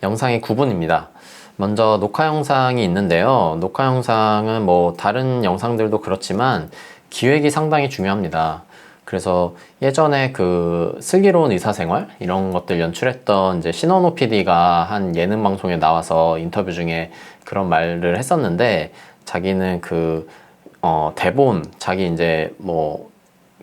영상의 구분입니다. 먼저 녹화 영상이 있는데요. 녹화 영상은 뭐 다른 영상들도 그렇지만 기획이 상당히 중요합니다. 그래서 예전에 그 슬기로운 의사생활 이런 것들 연출했던 이제 신원호 PD가 한 예능 방송에 나와서 인터뷰 중에 그런 말을 했었는데, 자기는 그 대본, 자기 이제 뭐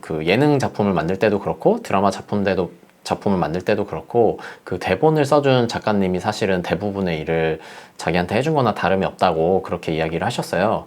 그 예능 작품을 만들 때도 그렇고 드라마 작품을 만들 때도 그렇고 그 대본을 써준 작가님이 사실은 대부분의 일을 자기한테 해준 거나 다름이 없다고 그렇게 이야기를 하셨어요.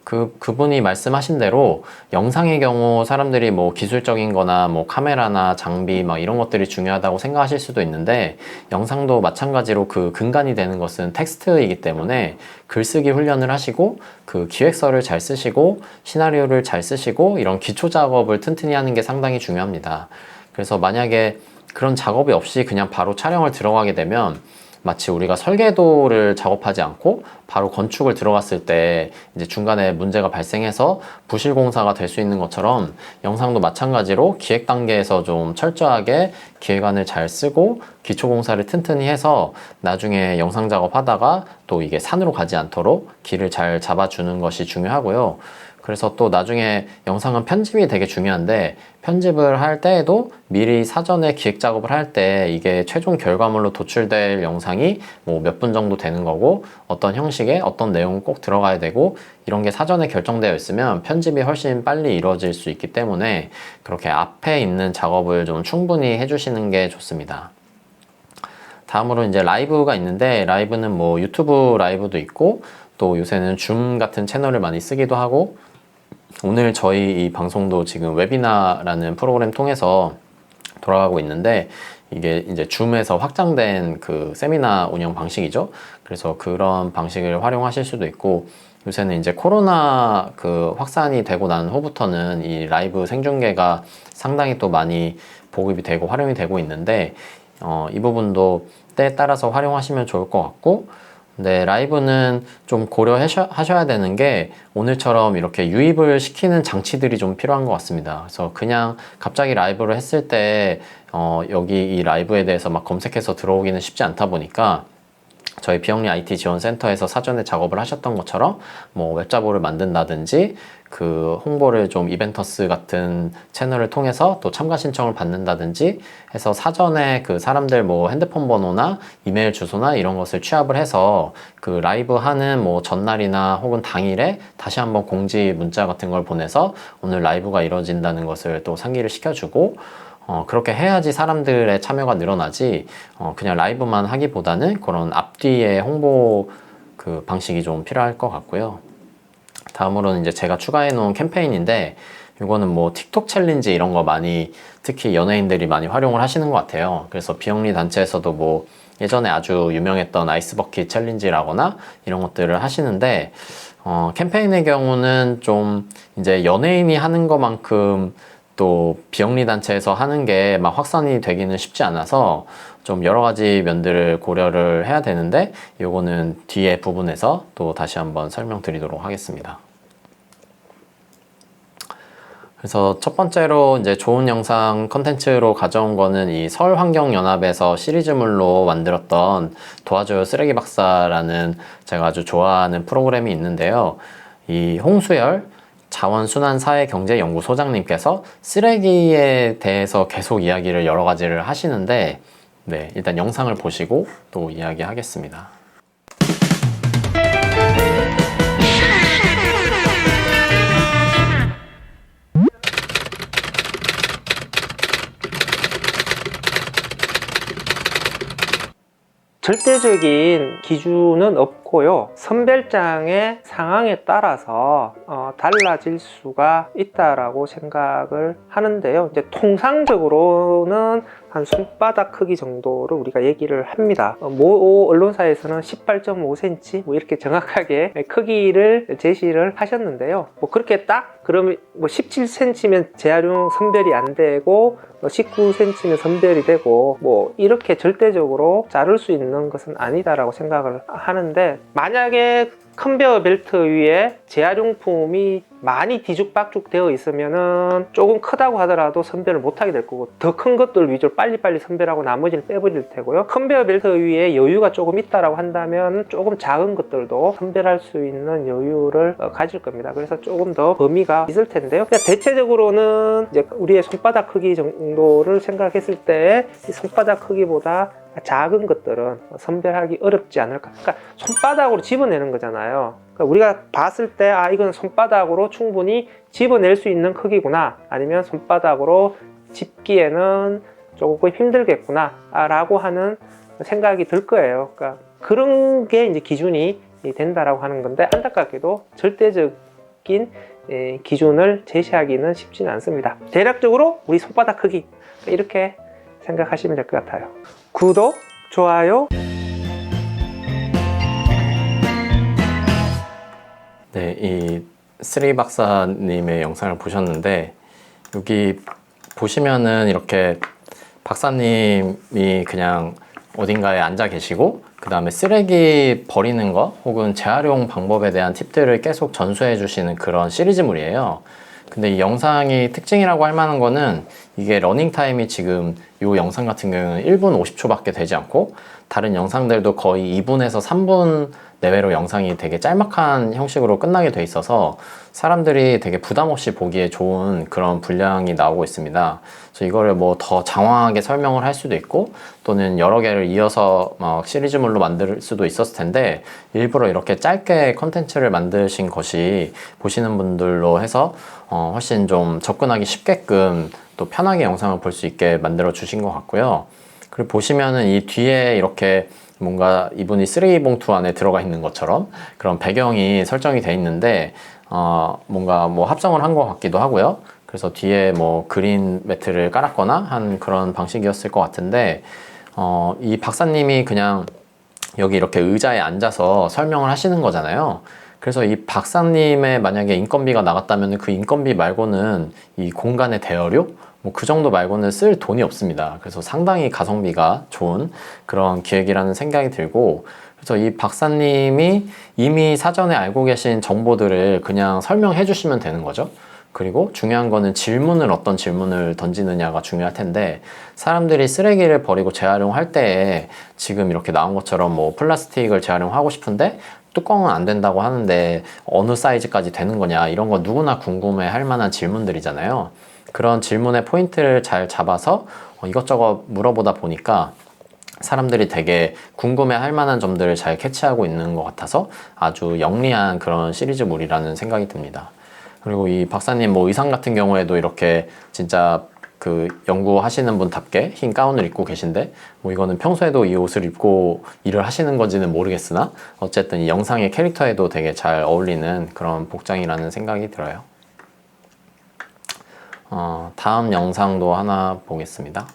그분이 말씀하신 대로 영상의 경우 사람들이 뭐 기술적인 거나 뭐 카메라나 장비 막 이런 것들이 중요하다고 생각하실 수도 있는데, 영상도 마찬가지로 그 근간이 되는 것은 텍스트이기 때문에 글쓰기 훈련을 하시고 그 기획서를 잘 쓰시고 시나리오를 잘 쓰시고 이런 기초 작업을 튼튼히 하는 게 상당히 중요합니다. 그래서 만약에 그런 작업이 없이 그냥 바로 촬영을 들어가게 되면 마치 우리가 설계도를 작업하지 않고 바로 건축을 들어갔을 때 이제 중간에 문제가 발생해서 부실 공사가 될 수 있는 것처럼, 영상도 마찬가지로 기획 단계에서 좀 철저하게 기획안을 잘 쓰고 기초 공사를 튼튼히 해서 나중에 영상 작업하다가 또 이게 산으로 가지 않도록 길을 잘 잡아주는 것이 중요하고요. 그래서 또 나중에 영상은 편집이 되게 중요한데, 편집을 할 때에도 미리 사전에 기획 작업을 할 때 이게 최종 결과물로 도출될 영상이 뭐 몇 분 정도 되는 거고 어떤 형식의 어떤 내용은 꼭 들어가야 되고 이런 게 사전에 결정되어 있으면 편집이 훨씬 빨리 이루어질 수 있기 때문에 그렇게 앞에 있는 작업을 좀 충분히 해주시는 게 좋습니다. 다음으로 이제 라이브가 있는데, 라이브는 뭐 유튜브 라이브도 있고 또 요새는 줌 같은 채널을 많이 쓰기도 하고, 오늘 저희 이 방송도 지금 웨비나라는 프로그램 통해서 돌아가고 있는데, 이게 이제 줌에서 확장된 그 세미나 운영 방식이죠. 그래서 그런 방식을 활용하실 수도 있고, 요새는 이제 코로나 그 확산이 되고 난 후부터는 이 라이브 생중계가 상당히 또 많이 보급이 되고 활용이 되고 있는데, 이 부분도 때에 따라서 활용하시면 좋을 것 같고, 근데 라이브는 좀 고려하셔야 되는 게, 오늘처럼 이렇게 유입을 시키는 장치들이 좀 필요한 것 같습니다. 그래서 그냥 갑자기 라이브를 했을 때 여기 이 라이브에 대해서 막 검색해서 들어오기는 쉽지 않다 보니까, 저희 비영리 IT 지원센터에서 사전에 작업을 하셨던 것처럼 뭐 웹자보를 만든다든지 그 홍보를 좀 이벤터스 같은 채널을 통해서 또 참가 신청을 받는다든지 해서 사전에 그 사람들 뭐 핸드폰 번호나 이메일 주소나 이런 것을 취합을 해서 그 라이브 하는 뭐 전날이나 혹은 당일에 다시 한번 공지 문자 같은 걸 보내서 오늘 라이브가 이루어진다는 것을 또 상기를 시켜주고, 그렇게 해야지 사람들의 참여가 늘어나지, 그냥 라이브만 하기보다는 그런 앞뒤의 홍보 그 방식이 좀 필요할 것 같고요. 다음으로는 이제 제가 추가해 놓은 캠페인인데, 이거는 뭐 틱톡 챌린지 이런 거 많이, 특히 연예인들이 많이 활용을 하시는 것 같아요. 그래서 비영리 단체에서도 뭐 예전에 아주 유명했던 아이스버킷 챌린지라거나 이런 것들을 하시는데, 캠페인의 경우는 좀 이제 연예인이 하는 것만큼 또 비영리 단체에서 하는 게 막 확산이 되기는 쉽지 않아서 좀 여러 가지 면들을 고려를 해야 되는데, 요거는 뒤에 부분에서 또 다시 한번 설명드리도록 하겠습니다. 그래서 첫 번째로 이제 좋은 영상 컨텐츠로 가져온 거는 이 서울환경연합에서 시리즈물로 만들었던 도와줘요 쓰레기 박사라는 제가 아주 좋아하는 프로그램이 있는데요. 이 홍수열 자원순환사회경제연구소장님께서 쓰레기에 대해서 계속 이야기를 여러 가지를 하시는데, 네, 일단 영상을 보시고 또 이야기하겠습니다. 절대적인 기준은 없고요. 선별장의 상황에 따라서 달라질 수가 있다라고 생각을 하는데요. 이제 통상적으로는 한 손바닥 크기 정도를 우리가 얘기를 합니다. 모 언론사에서는 18.5cm 뭐 이렇게 정확하게 크기를 제시를 하셨는데요. 뭐 그렇게 딱 그러면 뭐 17cm면 재활용 선별이 안 되고 19cm면 선별이 되고 뭐 이렇게 절대적으로 자를 수 있는 것은 아니다라고 생각을 하는데, 만약에 컨베어 벨트 위에 재활용품이 많이 뒤죽박죽 되어 있으면은 조금 크다고 하더라도 선별을 못하게 될 거고, 더 큰 것들 위주로 빨리빨리 선별하고 나머지는 빼버릴 테고요. 컨베어 벨트 위에 여유가 조금 있다라고 한다면 조금 작은 것들도 선별할 수 있는 여유를 가질 겁니다. 그래서 조금 더 범위가 있을 텐데요. 그냥 대체적으로는 이제 우리의 손바닥 크기 정도를 생각했을 때 이 손바닥 크기보다 작은 것들은 선별하기 어렵지 않을까. 그러니까 손바닥으로 집어내는 거잖아요. 그러니까 우리가 봤을 때 이건 손바닥으로 충분히 집어낼 수 있는 크기구나, 아니면 손바닥으로 집기에는 조금 힘들겠구나 라고 하는 생각이 들 거예요. 그러니까 그런 게 이제 기준이 된다라고 하는 건데, 안타깝게도 절대적인 기준을 제시하기는 쉽지는 않습니다. 대략적으로 우리 손바닥 크기, 이렇게 생각하시면 될 것 같아요. 구독, 좋아요. 네, 이 쓰리 박사님의 영상을 보셨는데, 여기 보시면은 이렇게 박사님이 그냥 어딘가에 앉아 계시고, 그 다음에 쓰레기 버리는 거 혹은 재활용 방법에 대한 팁들을 계속 전수해 주시는 그런 시리즈물이에요. 근데 이 영상이 특징이라고 할 만한 거는, 이게 러닝타임이 지금 이 영상 같은 경우는 1분 50초밖에 되지 않고, 다른 영상들도 거의 2분에서 3분 내외로 영상이 되게 짤막한 형식으로 끝나게 돼 있어서 사람들이 되게 부담 없이 보기에 좋은 그런 분량이 나오고 있습니다. 그래서 이거를 뭐 더 장황하게 설명을 할 수도 있고, 또는 여러 개를 이어서 막 시리즈물로 만들 수도 있었을 텐데, 일부러 이렇게 짧게 컨텐츠를 만드신 것이 보시는 분들로 해서 훨씬 좀 접근하기 쉽게끔 또 편하게 영상을 볼 수 있게 만들어 주신 것 같고요. 그리고 보시면은 이 뒤에 이렇게 뭔가 이분이 쓰레기 봉투 안에 들어가 있는 것처럼 그런 배경이 설정이 돼 있는데, 뭔가 뭐 합성을 한 것 같기도 하고요. 그래서 뒤에 뭐 그린 매트를 깔았거나 한 그런 방식이었을 것 같은데, 이 박사님이 그냥 여기 이렇게 의자에 앉아서 설명을 하시는 거잖아요. 그래서 이 박사님의 만약에 인건비가 나갔다면 그 인건비 말고는 이 공간의 대여료? 뭐 그 정도 말고는 쓸 돈이 없습니다. 그래서 상당히 가성비가 좋은 그런 기획이라는 생각이 들고, 그래서 이 박사님이 이미 사전에 알고 계신 정보들을 그냥 설명해 주시면 되는 거죠. 그리고 중요한 거는 질문을, 어떤 질문을 던지느냐가 중요할 텐데, 사람들이 쓰레기를 버리고 재활용할 때에 지금 이렇게 나온 것처럼 뭐 플라스틱을 재활용하고 싶은데 뚜껑은 안 된다고 하는데 어느 사이즈까지 되는 거냐, 이런 거 누구나 궁금해 할 만한 질문들이잖아요. 그런 질문의 포인트를 잘 잡아서 이것저것 물어보다 보니까 사람들이 되게 궁금해 할 만한 점들을 잘 캐치하고 있는 것 같아서 아주 영리한 그런 시리즈물이라는 생각이 듭니다. 그리고 이 박사님 뭐 의상 같은 경우에도 이렇게 진짜 그 연구하시는 분답게 흰 가운을 입고 계신데, 뭐 이거는 평소에도 이 옷을 입고 일을 하시는 건지는 모르겠으나 어쨌든 이 영상의 캐릭터에도 되게 잘 어울리는 그런 복장이라는 생각이 들어요. 다음 영상도 하나 보겠습니다.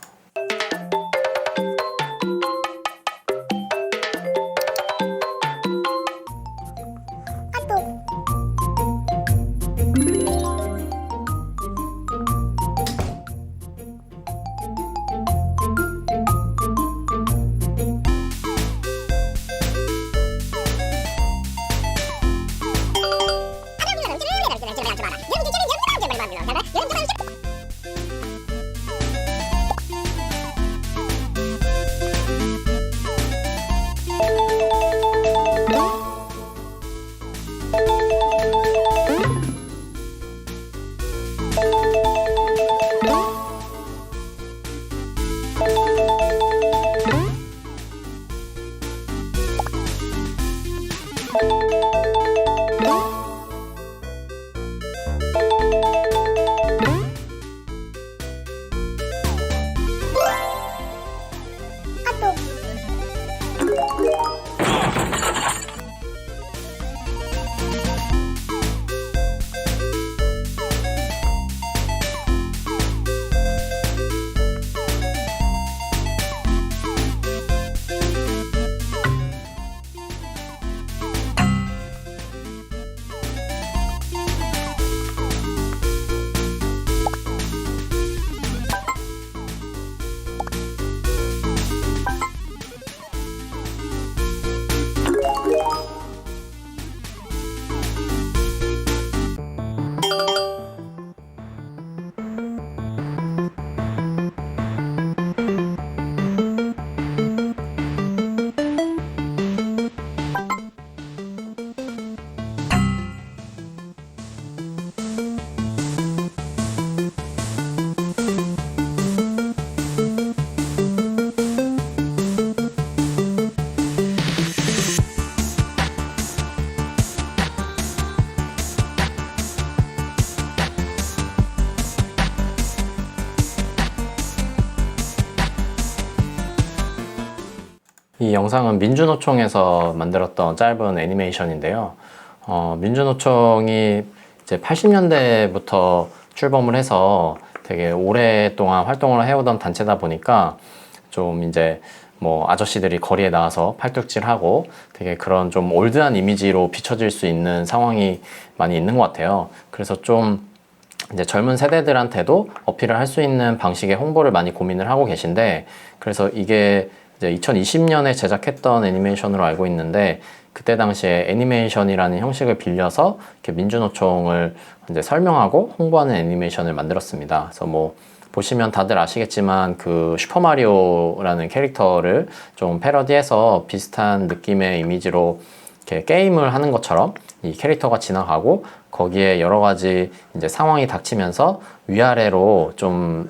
이 영상은 민주노총에서 만들었던 짧은 애니메이션인데요. 민주노총이 이제 80년대부터 출범을 해서 되게 오랫동안 활동을 해오던 단체다 보니까 좀 이제 뭐 아저씨들이 거리에 나와서 팔뚝질하고 되게 그런 좀 올드한 이미지로 비춰질 수 있는 상황이 많이 있는 것 같아요. 그래서 좀 이제 젊은 세대들한테도 어필을 할 수 있는 방식의 홍보를 많이 고민을 하고 계신데, 그래서 이게 이제 2020년에 제작했던 애니메이션으로 알고 있는데, 그때 당시에 애니메이션이라는 형식을 빌려서 이렇게 민주노총을 이제 설명하고 홍보하는 애니메이션을 만들었습니다. 그래서 뭐 보시면 다들 아시겠지만 그 슈퍼마리오라는 캐릭터를 좀 패러디해서 비슷한 느낌의 이미지로 이렇게 게임을 하는 것처럼 이 캐릭터가 지나가고 거기에 여러 가지 이제 상황이 닥치면서 위아래로 좀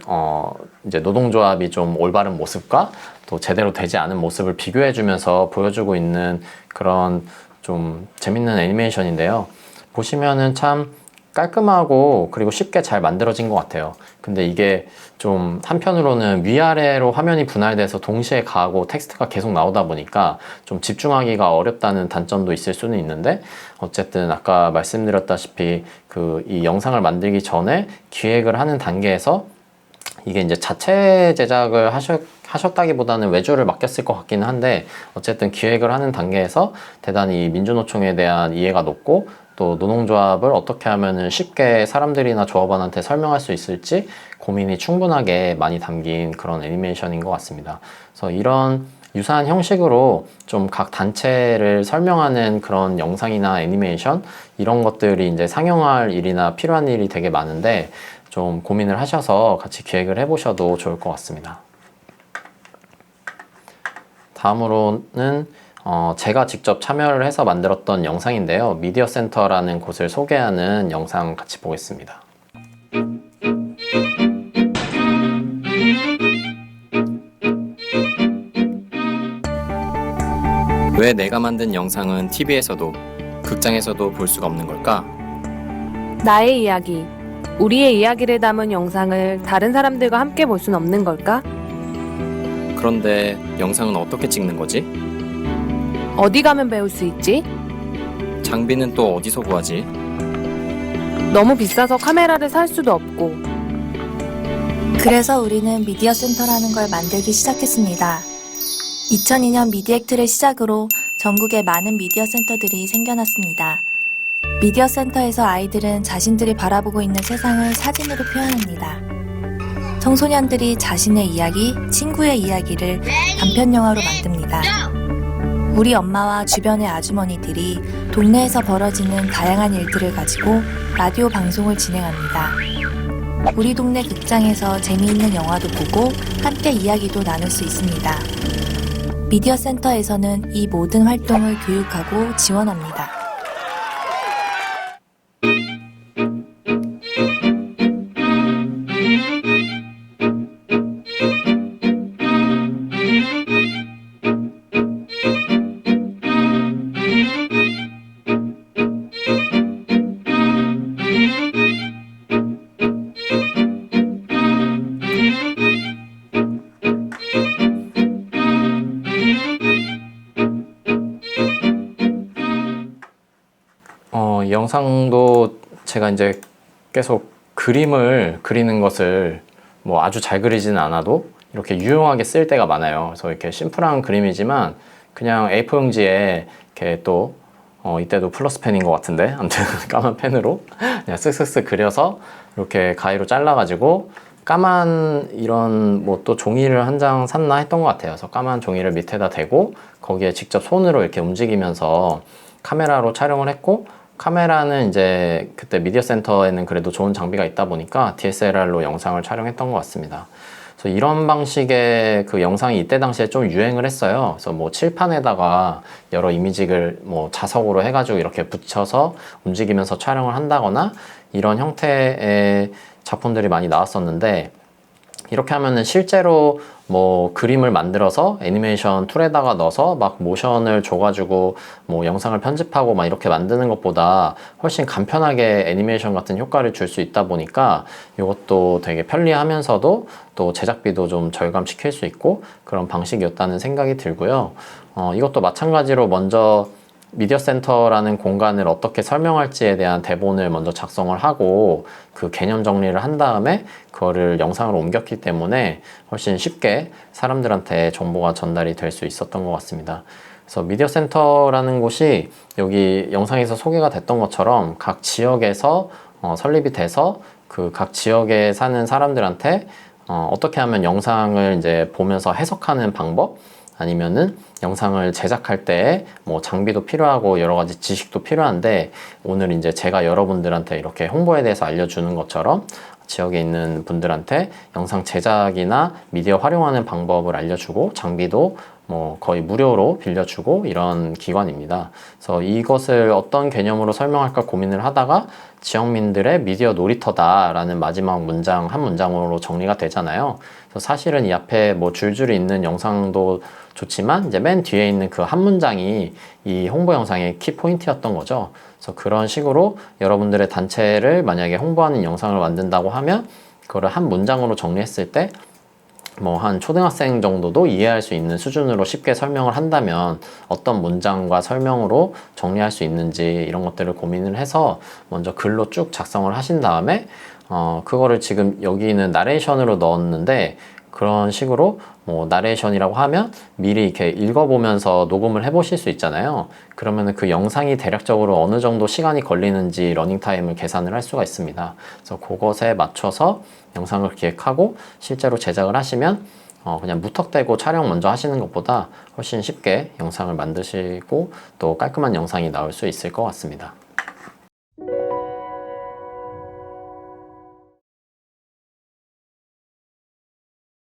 이제 노동조합이 좀 올바른 모습과 또 제대로 되지 않은 모습을 비교해주면서 보여주고 있는 그런 좀 재밌는 애니메이션인데요. 보시면은 참 깔끔하고 그리고 쉽게 잘 만들어진 것 같아요. 근데 이게 좀 한편으로는 위아래로 화면이 분할돼서 동시에 가고 텍스트가 계속 나오다 보니까 좀 집중하기가 어렵다는 단점도 있을 수는 있는데, 어쨌든 아까 말씀드렸다시피 그 이 영상을 만들기 전에 기획을 하는 단계에서 이게 이제 자체 제작을 하셨다기보다는 외주를 맡겼을 것 같기는 한데, 어쨌든 기획을 하는 단계에서 대단히 민주노총에 대한 이해가 높고 또 노동조합을 어떻게 하면은 쉽게 사람들이나 조합원한테 설명할 수 있을지 고민이 충분하게 많이 담긴 그런 애니메이션인 것 같습니다. 그래서 이런 유사한 형식으로 좀 각 단체를 설명하는 그런 영상이나 애니메이션, 이런 것들이 이제 상영할 일이나 필요한 일이 되게 많은데 좀 고민을 하셔서 같이 기획을 해보셔도 좋을 것 같습니다. 다음으로는 제가 직접 참여를 해서 만들었던 영상인데요. 미디어 센터라는 곳을 소개하는 영상 같이 보겠습니다. 왜 내가 만든 영상은 TV에서도 극장에서도 볼 수가 없는 걸까? 나의 이야기, 우리의 이야기를 담은 영상을 다른 사람들과 함께 볼 순 없는 걸까? 그런데 영상은 어떻게 찍는 거지? 어디 가면 배울 수 있지? 장비는 또 어디서 구하지? 너무 비싸서 카메라를 살 수도 없고. 그래서 우리는 미디어 센터라는 걸 만들기 시작했습니다. 2002년 미디액트를 시작으로 전국에 많은 미디어 센터들이 생겨났습니다. 미디어 센터에서 아이들은 자신들이 바라보고 있는 세상을 사진으로 표현합니다. 청소년들이 자신의 이야기, 친구의 이야기를 단편 영화로 만듭니다. 우리 엄마와 주변의 아주머니들이 동네에서 벌어지는 다양한 일들을 가지고 라디오 방송을 진행합니다. 우리 동네 극장에서 재미있는 영화도 보고 함께 이야기도 나눌 수 있습니다. 미디어 센터에서는 이 모든 활동을 교육하고 지원합니다. 이 영상도 제가 이제 계속 그림을 그리는 것을 뭐 아주 잘 그리지는 않아도 이렇게 유용하게 쓸 때가 많아요. 그래서 이렇게 심플한 그림이지만 그냥 A4 용지에 이렇게 또 이때도 플러스 펜인 것 같은데 아무튼 까만 펜으로 그냥 쓱쓱쓱 그려서 이렇게 가위로 잘라가지고 까만 이런 뭐 또 종이를 한 장 샀나 했던 것 같아요. 그래서 까만 종이를 밑에다 대고 거기에 직접 손으로 이렇게 움직이면서 카메라로 촬영을 했고, 카메라는 이제 그때 미디어 센터에는 그래도 좋은 장비가 있다 보니까 DSLR로 영상을 촬영했던 것 같습니다. 그래서 이런 방식의 그 영상이 이때 당시에 좀 유행을 했어요. 그래서 뭐 칠판에다가 여러 이미지를 뭐 자석으로 해가지고 이렇게 붙여서 움직이면서 촬영을 한다거나 이런 형태의 작품들이 많이 나왔었는데, 이렇게 하면은 실제로 뭐 그림을 만들어서 애니메이션 툴에다가 넣어서 막 모션을 줘가지고 뭐 영상을 편집하고 막 이렇게 만드는 것보다 훨씬 간편하게 애니메이션 같은 효과를 줄 수 있다 보니까 이것도 되게 편리하면서도 또 제작비도 좀 절감시킬 수 있고 그런 방식이었다는 생각이 들고요. 이것도 마찬가지로 먼저 미디어 센터라는 공간을 어떻게 설명할지에 대한 대본을 먼저 작성을 하고 그 개념 정리를 한 다음에 그거를 영상으로 옮겼기 때문에 훨씬 쉽게 사람들한테 정보가 전달이 될 수 있었던 것 같습니다. 그래서 미디어 센터라는 곳이 여기 영상에서 소개가 됐던 것처럼 각 지역에서 설립이 돼서 그 각 지역에 사는 사람들한테 어떻게 하면 영상을 이제 보면서 해석하는 방법, 아니면은 영상을 제작할 때 뭐 장비도 필요하고 여러 가지 지식도 필요한데 오늘 이제 제가 여러분들한테 이렇게 홍보에 대해서 알려주는 것처럼 지역에 있는 분들한테 영상 제작이나 미디어 활용하는 방법을 알려주고 장비도 뭐 거의 무료로 빌려주고 이런 기관입니다. 그래서 이것을 어떤 개념으로 설명할까 고민을 하다가 지역민들의 미디어 놀이터다라는 마지막 문장 한 문장으로 정리가 되잖아요. 그래서 사실은 이 앞에 뭐 줄줄이 있는 영상도 좋지만 이제 맨 뒤에 있는 그 한 문장이 이 홍보 영상의 키 포인트였던 거죠. 그래서 그런 식으로 여러분들의 단체를 만약에 홍보하는 영상을 만든다고 하면 그거를 한 문장으로 정리했을 때 뭐 한 초등학생 정도도 이해할 수 있는 수준으로 쉽게 설명을 한다면 어떤 문장과 설명으로 정리할 수 있는지 이런 것들을 고민을 해서 먼저 글로 쭉 작성을 하신 다음에 그거를 지금 여기는 나레이션으로 넣었는데 그런 식으로 뭐 나레이션이라고 하면 미리 이렇게 읽어보면서 녹음을 해보실 수 있잖아요. 그러면은 그 영상이 대략적으로 어느 정도 시간이 걸리는지 러닝타임을 계산을 할 수가 있습니다. 그래서 그것에 맞춰서 영상을 기획하고 실제로 제작을 하시면 그냥 무턱대고 촬영 먼저 하시는 것보다 훨씬 쉽게 영상을 만드시고 또 깔끔한 영상이 나올 수 있을 것 같습니다.